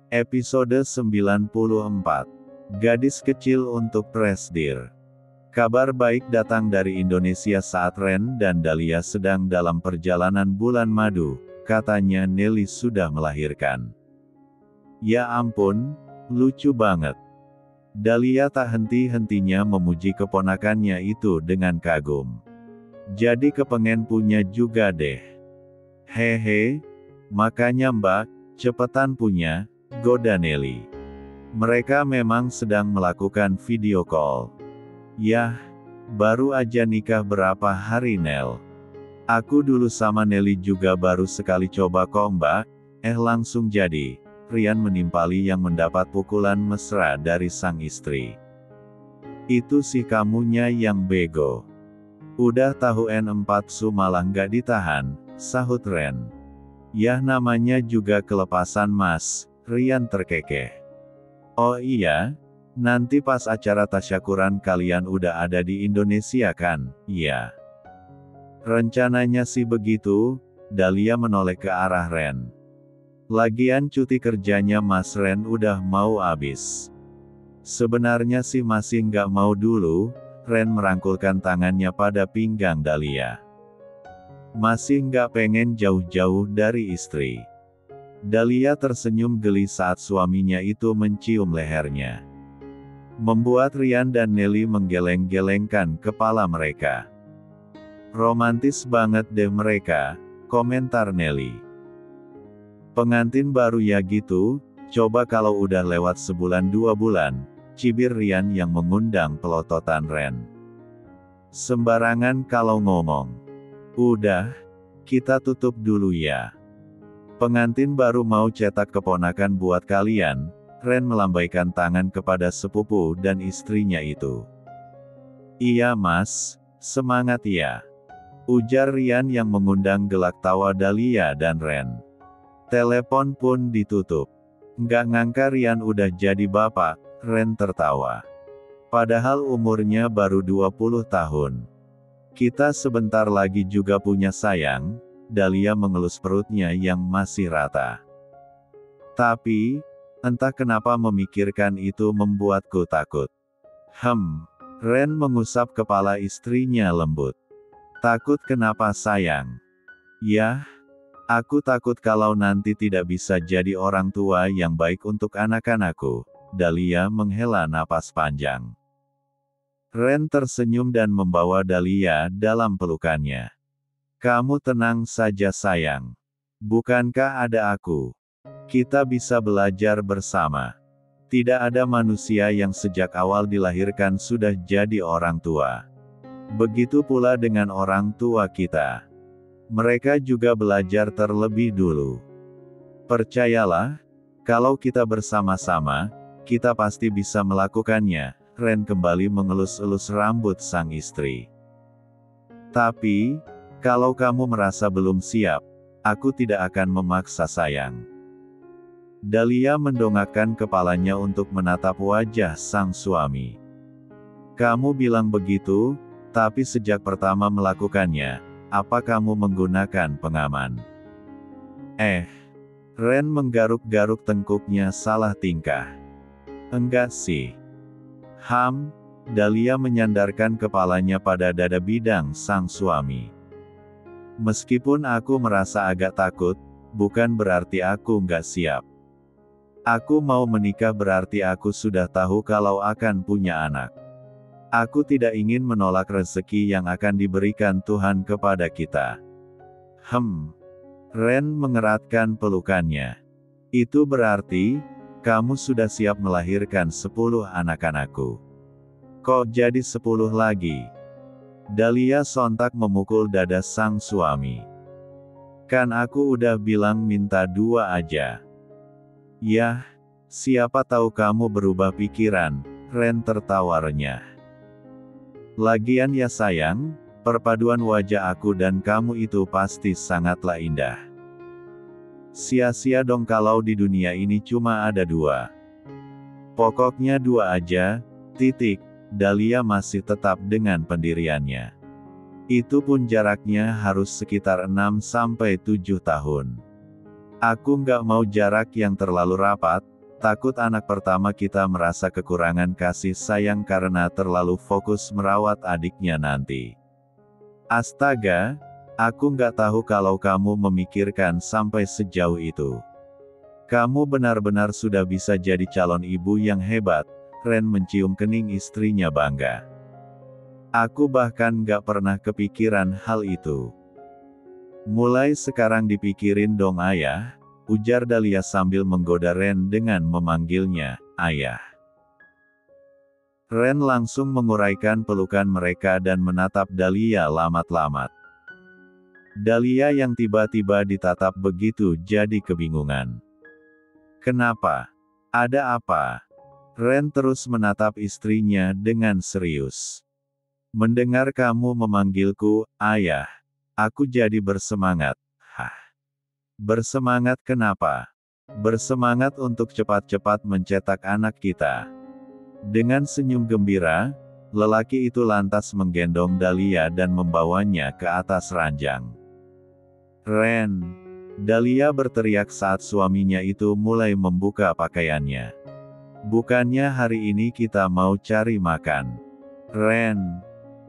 Episode 94. Gadis Kecil untuk Presdir. Kabar baik datang dari Indonesia saat Ren dan Dahlia sedang dalam perjalanan bulan madu, katanya Nelly sudah melahirkan. Ya ampun, lucu banget. Dahlia tak henti-hentinya memuji keponakannya itu dengan kagum. Jadi kepengen punya juga deh. Hehe, makanya mbak, cepetan punya, goda Nelly. Mereka memang sedang melakukan video call. Yah, baru aja nikah berapa hari Nel. Aku dulu sama Nelly juga baru sekali coba kok mbak, langsung jadi. Rian menimpali yang mendapat pukulan mesra dari sang istri. Itu sih kamunya yang bego. Udah tahu N4 su malah nggak ditahan, sahut Ren. Yah namanya juga kelepasan mas, Rian terkekeh. Oh iya? Nanti pas acara tasyakuran kalian udah ada di Indonesia kan? Iya. Rencananya sih begitu, Dahlia menoleh ke arah Ren. Lagian cuti kerjanya Mas Ren udah mau habis. Sebenarnya sih masih nggak mau dulu, Ren merangkulkan tangannya pada pinggang Dahlia. Masih nggak pengen jauh-jauh dari istri. Dahlia tersenyum geli saat suaminya itu mencium lehernya. Membuat Rian dan Nelly menggeleng-gelengkan kepala mereka. Romantis banget deh mereka, komentar Nelly. Pengantin baru ya gitu, coba kalau udah lewat sebulan 2 bulan, cibir Rian yang mengundang pelototan Ren. Sembarangan kalau ngomong. Udah, kita tutup dulu ya. Pengantin baru mau cetak keponakan buat kalian, Ren melambaikan tangan kepada sepupu dan istrinya itu. Iya mas, semangat ya. Ujar Rian yang mengundang gelak tawa Dahlia dan Ren. Telepon pun ditutup. Nggak ngangka Rian udah jadi bapak, Ren tertawa. Padahal umurnya baru 20 tahun. Kita sebentar lagi juga punya sayang. Dahlia mengelus perutnya yang masih rata. Tapi, entah kenapa memikirkan itu membuatku takut. Ren mengusap kepala istrinya lembut. Takut kenapa sayang? Yah, aku takut kalau nanti tidak bisa jadi orang tua yang baik untuk anak-anakku. Dahlia menghela napas panjang. Ren tersenyum dan membawa Dahlia dalam pelukannya. Kamu tenang saja sayang. Bukankah ada aku? Kita bisa belajar bersama. Tidak ada manusia yang sejak awal dilahirkan sudah jadi orang tua. Begitu pula dengan orang tua kita. Mereka juga belajar terlebih dulu. Percayalah, kalau kita bersama-sama, kita pasti bisa melakukannya. Ren kembali mengelus-elus rambut sang istri. Tapi, kalau kamu merasa belum siap, aku tidak akan memaksa sayang. Dahlia mendongakkan kepalanya untuk menatap wajah sang suami. Kamu bilang begitu, tapi sejak pertama melakukannya, apa kamu menggunakan pengaman? Ren menggaruk-garuk tengkuknya salah tingkah. Enggak sih. Dahlia menyandarkan kepalanya pada dada bidang sang suami. Meskipun aku merasa agak takut, bukan berarti aku nggak siap. Aku mau menikah berarti aku sudah tahu kalau akan punya anak. Aku tidak ingin menolak rezeki yang akan diberikan Tuhan kepada kita. Ren mengeratkan pelukannya. Itu berarti, kamu sudah siap melahirkan 10 anak-anakku. Kok jadi 10 lagi? Dahlia sontak memukul dada sang suami. Kan aku udah bilang minta 2 aja. Yah, siapa tahu kamu berubah pikiran, Ren tertawa renyah. Lagian ya sayang, perpaduan wajah aku dan kamu itu pasti sangatlah indah. Sia-sia dong kalau di dunia ini cuma ada 2. Pokoknya 2 aja, titik. Dahlia masih tetap dengan pendiriannya. Itu pun jaraknya harus sekitar 6-7 tahun. Aku nggak mau jarak yang terlalu rapat, takut anak pertama kita merasa kekurangan kasih sayang karena terlalu fokus merawat adiknya nanti. Astaga, aku nggak tahu kalau kamu memikirkan sampai sejauh itu. Kamu benar-benar sudah bisa jadi calon ibu yang hebat. Ren mencium kening istrinya bangga. Aku bahkan nggak pernah kepikiran hal itu. Mulai sekarang dipikirin dong ayah, ujar Dahlia sambil menggoda Ren dengan memanggilnya, ayah. Ren langsung menguraikan pelukan mereka dan menatap Dahlia lamat-lamat. Dahlia yang tiba-tiba ditatap begitu jadi kebingungan. Kenapa? Ada apa? Ren terus menatap istrinya dengan serius. Mendengar kamu memanggilku, ayah, aku jadi bersemangat. Hah? Bersemangat kenapa? Bersemangat untuk cepat-cepat mencetak anak kita. Dengan senyum gembira, lelaki itu lantas menggendong Dahlia dan membawanya ke atas ranjang. Ren! Dahlia berteriak saat suaminya itu mulai membuka pakaiannya. Bukannya hari ini kita mau cari makan? Ren!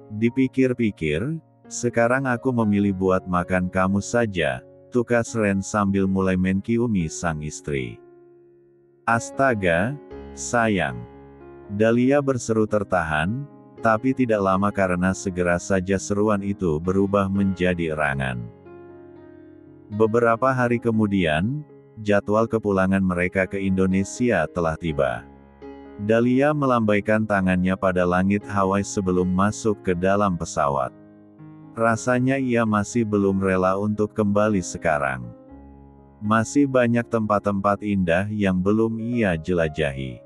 Dipikir-pikir, sekarang aku memilih buat makan kamu saja, tukas Ren sambil mulai menciumi sang istri. Astaga, sayang! Dahlia berseru tertahan, tapi tidak lama karena segera saja seruan itu berubah menjadi erangan. Beberapa hari kemudian, jadwal kepulangan mereka ke Indonesia telah tiba. Dahlia melambaikan tangannya pada langit Hawaii sebelum masuk ke dalam pesawat. Rasanya ia masih belum rela untuk kembali sekarang. Masih banyak tempat-tempat indah yang belum ia jelajahi.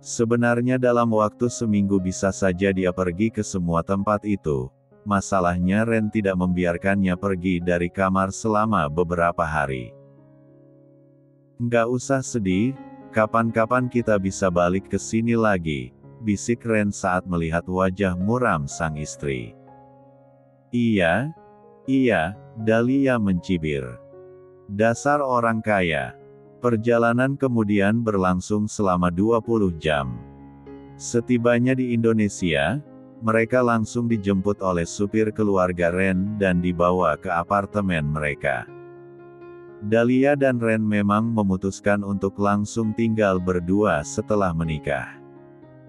Sebenarnya dalam waktu seminggu bisa saja dia pergi ke semua tempat itu. Masalahnya Ren tidak membiarkannya pergi dari kamar selama beberapa hari. Nggak usah sedih. Kapan-kapan kita bisa balik ke sini lagi, bisik Ren saat melihat wajah muram sang istri. Iya, Dahlia mencibir. Dasar orang kaya. Perjalanan kemudian berlangsung selama 20 jam. Setibanya di Indonesia, mereka langsung dijemput oleh supir keluarga Ren dan dibawa ke apartemen mereka. Dahlia dan Ren memang memutuskan untuk langsung tinggal berdua setelah menikah.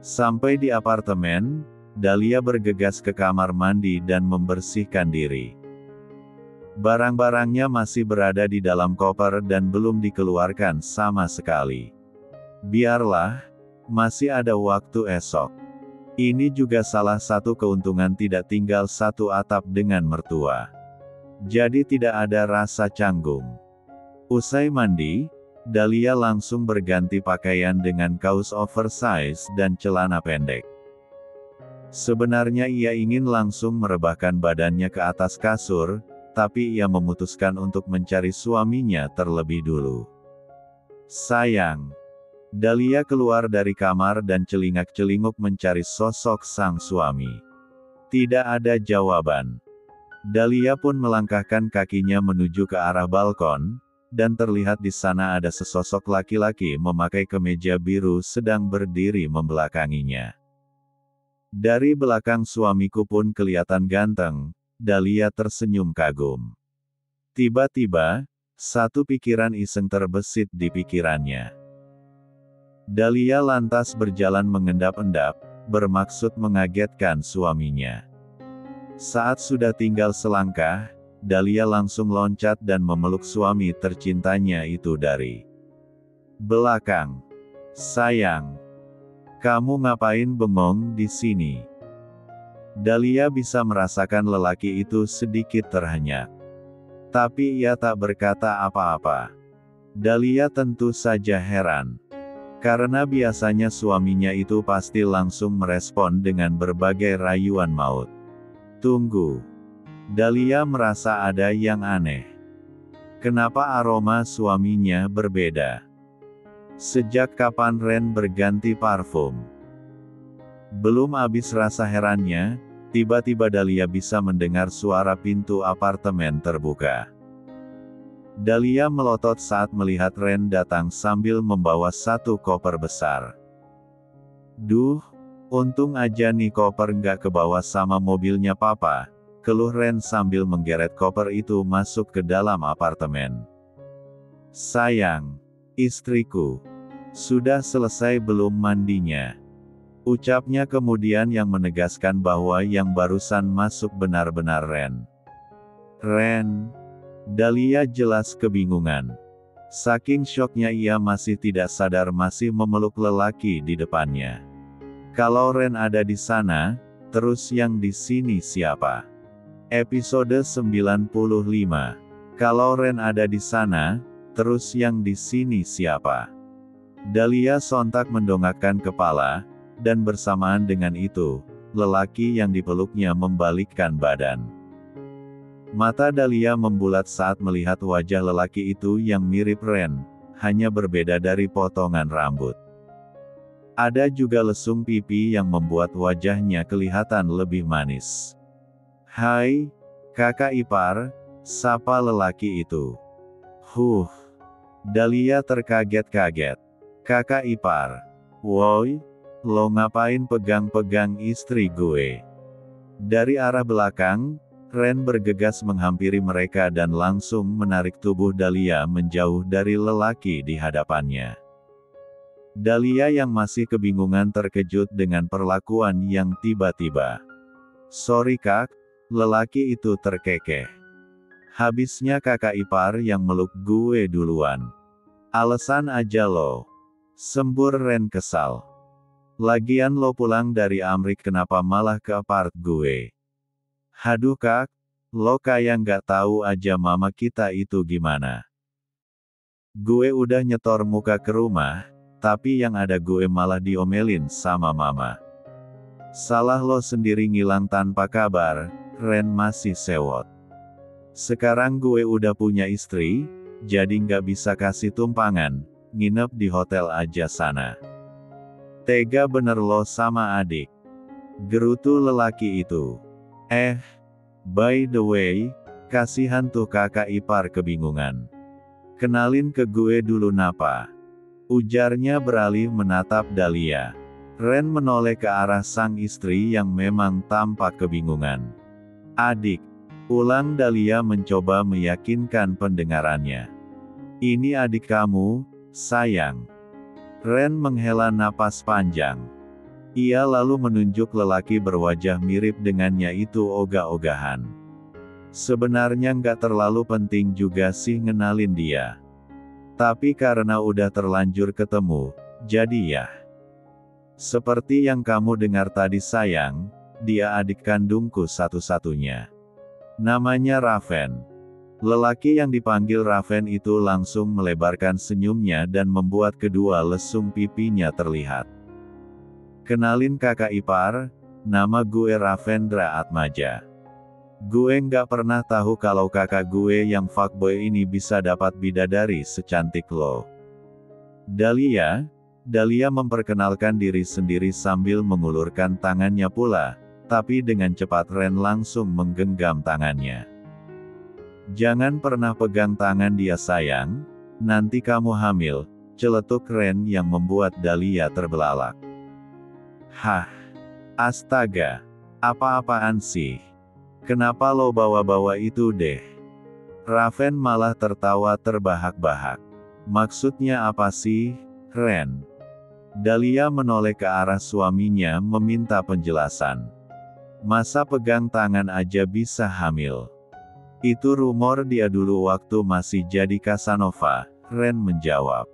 Sampai di apartemen, Dahlia bergegas ke kamar mandi dan membersihkan diri. Barang-barangnya masih berada di dalam koper dan belum dikeluarkan sama sekali. Biarlah, masih ada waktu esok. Ini juga salah satu keuntungan tidak tinggal satu atap dengan mertua. Jadi tidak ada rasa canggung. Usai mandi, Dahlia langsung berganti pakaian dengan kaos oversize dan celana pendek. Sebenarnya ia ingin langsung merebahkan badannya ke atas kasur, tapi ia memutuskan untuk mencari suaminya terlebih dulu. Sayang! Dahlia keluar dari kamar dan celingak-celinguk mencari sosok sang suami. Tidak ada jawaban. Dahlia pun melangkahkan kakinya menuju ke arah balkon, dan terlihat di sana ada sesosok laki-laki memakai kemeja biru sedang berdiri membelakanginya. Dari belakang suamiku pun kelihatan ganteng, Dahlia tersenyum kagum. Tiba-tiba, satu pikiran iseng terbesit di pikirannya. Dahlia lantas berjalan mengendap-endap, bermaksud mengagetkan suaminya. Saat sudah tinggal selangkah, Dahlia langsung loncat dan memeluk suami tercintanya itu dari belakang. Sayang, kamu ngapain bengong di sini? Dahlia bisa merasakan lelaki itu sedikit terhenyak. Tapi ia tak berkata apa-apa. Dahlia tentu saja heran. Karena biasanya suaminya itu pasti langsung merespon dengan berbagai rayuan maut. Tunggu. Dahlia merasa ada yang aneh. Kenapa aroma suaminya berbeda? Sejak kapan Ren berganti parfum? Belum habis rasa herannya, Tiba-tiba Dahlia bisa mendengar suara pintu apartemen terbuka. Dahlia melotot saat melihat Ren datang sambil membawa satu koper besar. Duh, untung aja nih koper nggak kebawa sama mobilnya papa, keluh Ren sambil menggeret koper itu masuk ke dalam apartemen. Sayang, istriku, sudah selesai belum mandinya? Ucapnya kemudian yang menegaskan bahwa yang barusan masuk benar-benar Ren. Ren. Dahlia jelas kebingungan. Saking syoknya ia masih tidak sadar masih memeluk lelaki di depannya. Kalau Ren ada di sana, terus yang di sini siapa? Episode 95. Kalau Ren ada di sana, terus yang di sini siapa? Dahlia sontak mendongakkan kepala, dan bersamaan dengan itu, lelaki yang dipeluknya membalikkan badan. Mata Dahlia membulat saat melihat wajah lelaki itu yang mirip Ren, hanya berbeda dari potongan rambut. Ada juga lesung pipi yang membuat wajahnya kelihatan lebih manis. "Hai, kakak ipar," sapa lelaki itu. Dahlia terkaget-kaget. "Kakak ipar? Woi, lo ngapain pegang-pegang istri gue?" Dari arah belakang, Ren bergegas menghampiri mereka dan langsung menarik tubuh Dahlia menjauh dari lelaki di hadapannya. Dahlia yang masih kebingungan terkejut dengan perlakuan yang tiba-tiba. "Sorry kak," lelaki itu terkekeh. "Habisnya kakak ipar yang meluk gue duluan. Alasan aja lo," sembur Ren kesal. "Lagian lo pulang dari Amrik kenapa malah ke apart gue? Haduh kak, lo kayak nggak tahu aja mama kita itu gimana. Gue udah nyetor muka ke rumah, tapi yang ada gue malah diomelin sama mama. Salah lo sendiri ngilang tanpa kabar." Ren masih sewot. "Sekarang gue udah punya istri, jadi nggak bisa kasih tumpangan, nginep di hotel aja sana. Tega bener lo sama adik," gerutu lelaki itu. By the way, kasihan tuh kakak ipar kebingungan. "Kenalin ke gue dulu napa?" ujarnya beralih menatap Dahlia. Ren menoleh ke arah sang istri yang memang tampak kebingungan. "Adik," ulang Dahlia mencoba meyakinkan pendengarannya. "Ini adik kamu, sayang." Ren menghela napas panjang. Ia lalu menunjuk lelaki berwajah mirip dengannya itu ogah-ogahan. "Sebenarnya nggak terlalu penting juga sih ngenalin dia. Tapi karena udah terlanjur ketemu, jadi ya. Seperti yang kamu dengar tadi sayang, dia adik kandungku satu-satunya. Namanya Raven." Lelaki yang dipanggil Raven itu langsung melebarkan senyumnya dan membuat kedua lesung pipinya terlihat. "Kenalin kakak ipar, nama gue Ravendra Atmaja. Gue nggak pernah tahu kalau kakak gue yang fuckboy ini bisa dapat bidadari secantik lo." Dahlia memperkenalkan diri sendiri sambil mengulurkan tangannya pula, tapi dengan cepat Ren langsung menggenggam tangannya. "Jangan pernah pegang tangan dia sayang, nanti kamu hamil," celetuk Ren yang membuat Dahlia terbelalak. "Hah? Astaga. Apa-apaan sih? Kenapa lo bawa-bawa itu deh?" Raven malah tertawa terbahak-bahak. "Maksudnya apa sih, Ren?" Dahlia menoleh ke arah suaminya meminta penjelasan. "Masa pegang tangan aja bisa hamil? Itu rumor dia dulu waktu masih jadi Casanova," Ren menjawab.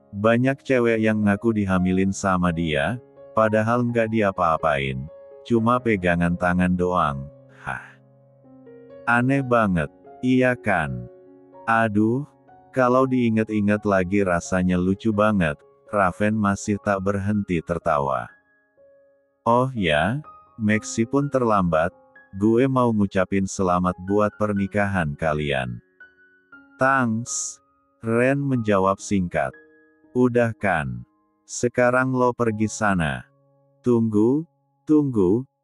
"Banyak cewek yang ngaku dihamilin sama dia, padahal nggak diapa-apain. Cuma pegangan tangan doang. Hah? Aneh banget, iya kan? Aduh, kalau diinget-inget lagi rasanya lucu banget." Raven masih tak berhenti tertawa. "Oh ya, meskipun terlambat, gue mau ngucapin selamat buat pernikahan kalian." "Thanks," Ren menjawab singkat. "Udah kan? Sekarang lo pergi sana. Tunggu,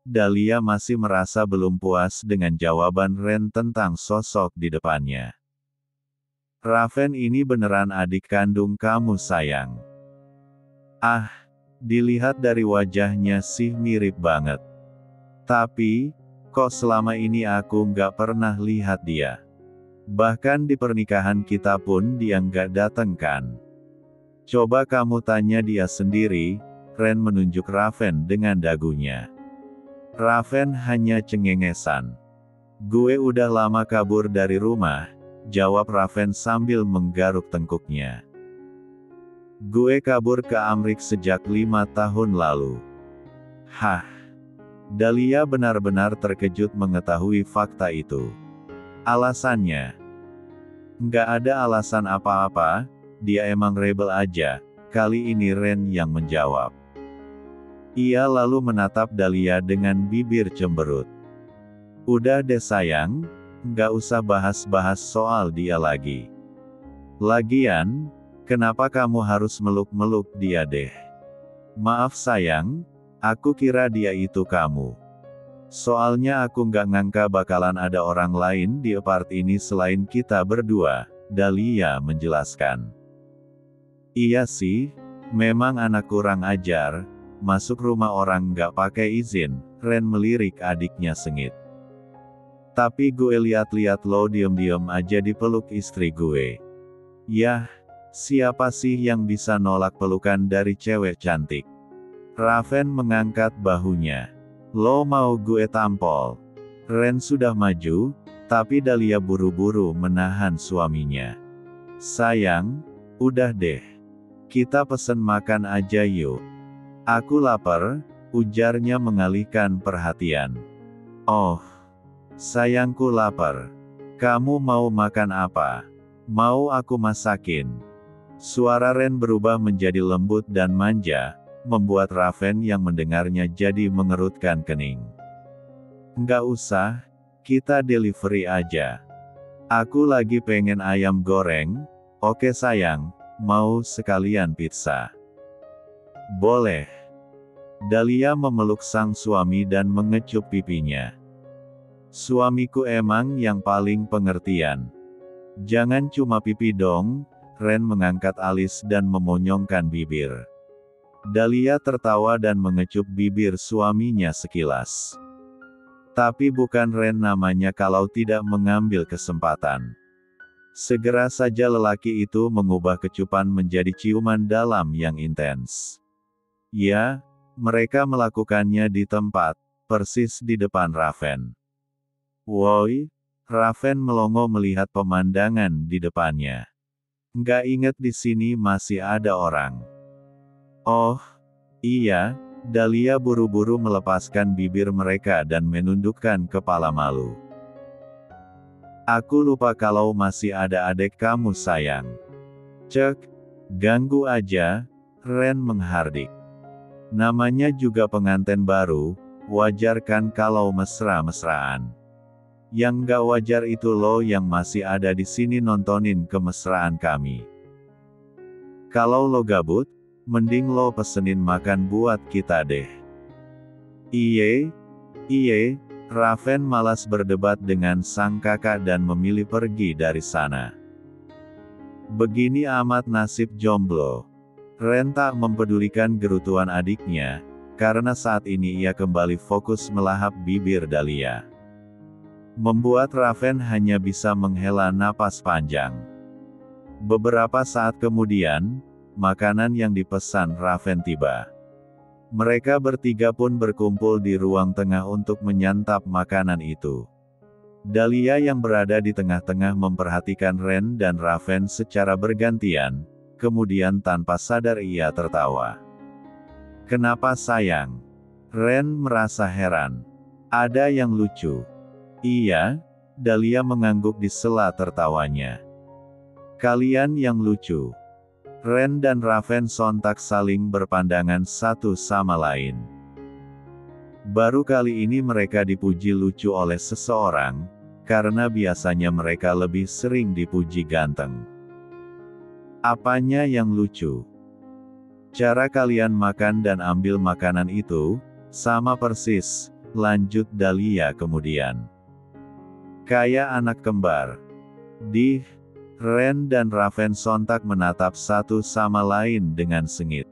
Dahlia masih merasa belum puas dengan jawaban Ren tentang sosok di depannya. Raven ini beneran adik kandung kamu sayang. Ah, dilihat dari wajahnya sih mirip banget. Tapi, kok selama ini aku nggak pernah lihat dia. Bahkan di pernikahan kita pun dia nggak dateng kan. Coba kamu tanya dia sendiri, Ren menunjuk Raven dengan dagunya. Raven hanya cengengesan. Gue udah lama kabur dari rumah, jawab Raven sambil menggaruk tengkuknya. Gue kabur ke Amrik sejak 5 tahun lalu. Hah? Dahlia benar-benar terkejut mengetahui fakta itu. Alasannya? Nggak ada alasan apa-apa, dia emang rebel aja. Kali ini Ren yang menjawab. Ia lalu menatap Dahlia dengan bibir cemberut. Udah deh sayang, nggak usah bahas-bahas soal dia lagi. Lagian, kenapa kamu harus meluk-meluk dia deh? Maaf sayang, aku kira dia itu kamu. Soalnya aku nggak ngangka bakalan ada orang lain di apart ini selain kita berdua, Dahlia menjelaskan. Iya sih, memang anak kurang ajar, masuk rumah orang nggak pakai izin, Ren melirik adiknya sengit. Tapi gue lihat-lihat lo diem-diem aja dipeluk istri gue. Yah, siapa sih yang bisa nolak pelukan dari cewek cantik? Raven mengangkat bahunya. Lo mau gue tampol? Ren sudah maju, tapi Dahlia buru-buru menahan suaminya. Sayang, udah deh. Kita pesen makan aja yuk. Aku lapar, ujarnya mengalihkan perhatian. Oh, sayangku lapar. Kamu mau makan apa? Mau aku masakin? Suara Ren berubah menjadi lembut dan manja, membuat Raven yang mendengarnya jadi mengerutkan kening. Nggak usah, kita delivery aja. Aku lagi pengen ayam goreng. Oke sayang, mau sekalian pizza? Boleh. Dahlia memeluk sang suami dan mengecup pipinya. Suamiku emang yang paling pengertian. Jangan cuma pipi dong, Ren mengangkat alis dan memonyongkan bibir. Dahlia tertawa dan mengecup bibir suaminya sekilas. Tapi bukan Ren namanya kalau tidak mengambil kesempatan. Segera saja lelaki itu mengubah kecupan menjadi ciuman dalam yang intens. Ya, mereka melakukannya di tempat, persis di depan Raven. Woi, Raven melongo melihat pemandangan di depannya. Nggak inget di sini masih ada orang. Oh, iya, Dahlia buru-buru melepaskan bibir mereka dan menundukkan kepala malu. Aku lupa kalau masih ada adik kamu sayang. Cek, ganggu aja, Ren menghardik. Namanya juga pengantin baru, wajar kan kalau mesra-mesraan. Yang nggak wajar itu lo yang masih ada di sini nontonin kemesraan kami. Kalau lo gabut, mending lo pesenin makan buat kita deh. Iye, Raven malas berdebat dengan sang kakak dan memilih pergi dari sana. Begini amat nasib jomblo. Ren tak mempedulikan gerutuan adiknya, karena saat ini ia kembali fokus melahap bibir Dahlia. Membuat Raven hanya bisa menghela napas panjang. Beberapa saat kemudian, makanan yang dipesan Raven tiba. Mereka bertiga pun berkumpul di ruang tengah untuk menyantap makanan itu. Dahlia yang berada di tengah-tengah memperhatikan Ren dan Raven secara bergantian, kemudian tanpa sadar ia tertawa. Kenapa sayang? Ren merasa heran. Ada yang lucu. Iya, Dahlia mengangguk di sela tertawanya. Kalian yang lucu. Ren dan Raven sontak saling berpandangan satu sama lain. Baru kali ini mereka dipuji lucu oleh seseorang, karena biasanya mereka lebih sering dipuji ganteng. Apanya yang lucu? Cara kalian makan dan ambil makanan itu, sama persis, lanjut Dahlia kemudian. Kayak anak kembar. Ren dan Raven sontak menatap satu sama lain dengan sengit.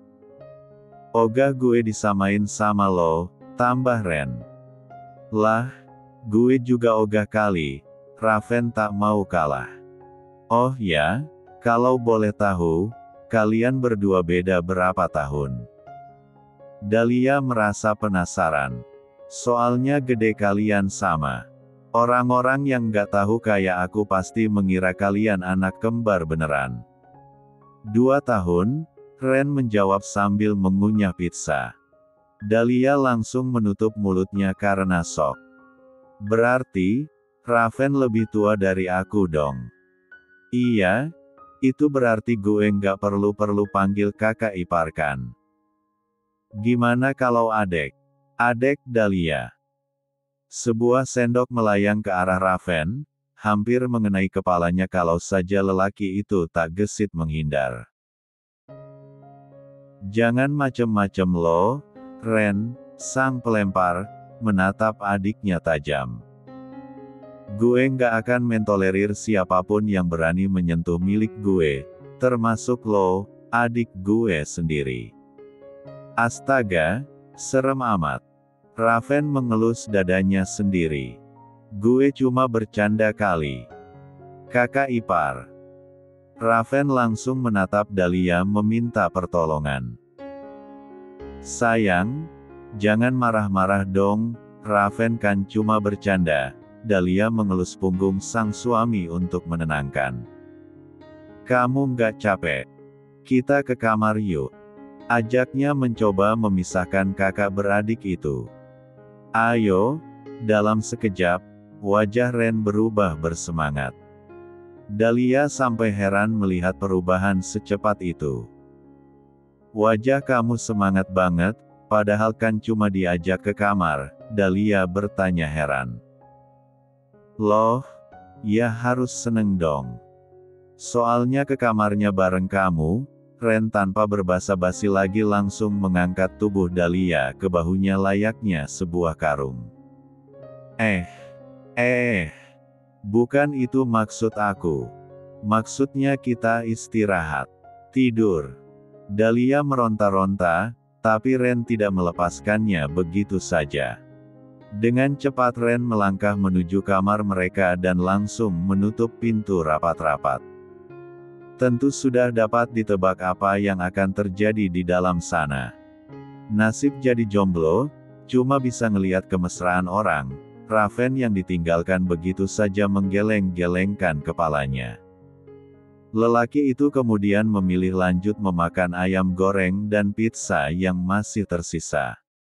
Ogah gue disamain sama lo, tambah Ren. Lah, gue juga ogah kali, Raven tak mau kalah. Oh ya, kalau boleh tahu, kalian berdua beda berapa tahun? Dahlia merasa penasaran. Soalnya gede kalian sama. Orang-orang yang gak tahu kayak aku pasti mengira kalian anak kembar beneran. 2 tahun, Ren menjawab sambil mengunyah pizza. Dahlia langsung menutup mulutnya karena shock. Berarti, Raven lebih tua dari aku dong. Iya, itu berarti gue nggak perlu panggil kakak ipar kan? Gimana kalau adek? Adek Dahlia. Sebuah sendok melayang ke arah Raven, hampir mengenai kepalanya kalau saja lelaki itu tak gesit menghindar. Jangan macem-macem lo, Ren, sang pelempar, menatap adiknya tajam. Gue nggak akan mentolerir siapapun yang berani menyentuh milik gue, termasuk lo, adik gue sendiri. Astaga, serem amat. Raven mengelus dadanya sendiri. Gue cuma bercanda kali. Kakak ipar. Raven langsung menatap Dahlia meminta pertolongan. Sayang, jangan marah-marah dong, Raven kan cuma bercanda. Dahlia mengelus punggung sang suami untuk menenangkan. Kamu nggak capek? Kita ke kamar yuk. Ajaknya mencoba memisahkan kakak beradik itu. Ayo, dalam sekejap, wajah Ren berubah bersemangat. Dahlia sampai heran melihat perubahan secepat itu. Wajah kamu semangat banget, padahal kan cuma diajak ke kamar, Dahlia bertanya heran. Loh, ya harus seneng dong. Soalnya ke kamarnya bareng kamu, Ren tanpa berbasa-basi lagi langsung mengangkat tubuh Dahlia ke bahunya layaknya sebuah karung. Bukan itu maksud aku. Maksudnya kita istirahat. Tidur. Dahlia meronta-ronta, tapi Ren tidak melepaskannya begitu saja. Dengan cepat Ren melangkah menuju kamar mereka dan langsung menutup pintu rapat-rapat. Tentu sudah dapat ditebak apa yang akan terjadi di dalam sana. Nasib jadi jomblo, cuma bisa ngelihat kemesraan orang. Raven yang ditinggalkan begitu saja menggeleng-gelengkan kepalanya. Lelaki itu kemudian memilih lanjut memakan ayam goreng dan pizza yang masih tersisa.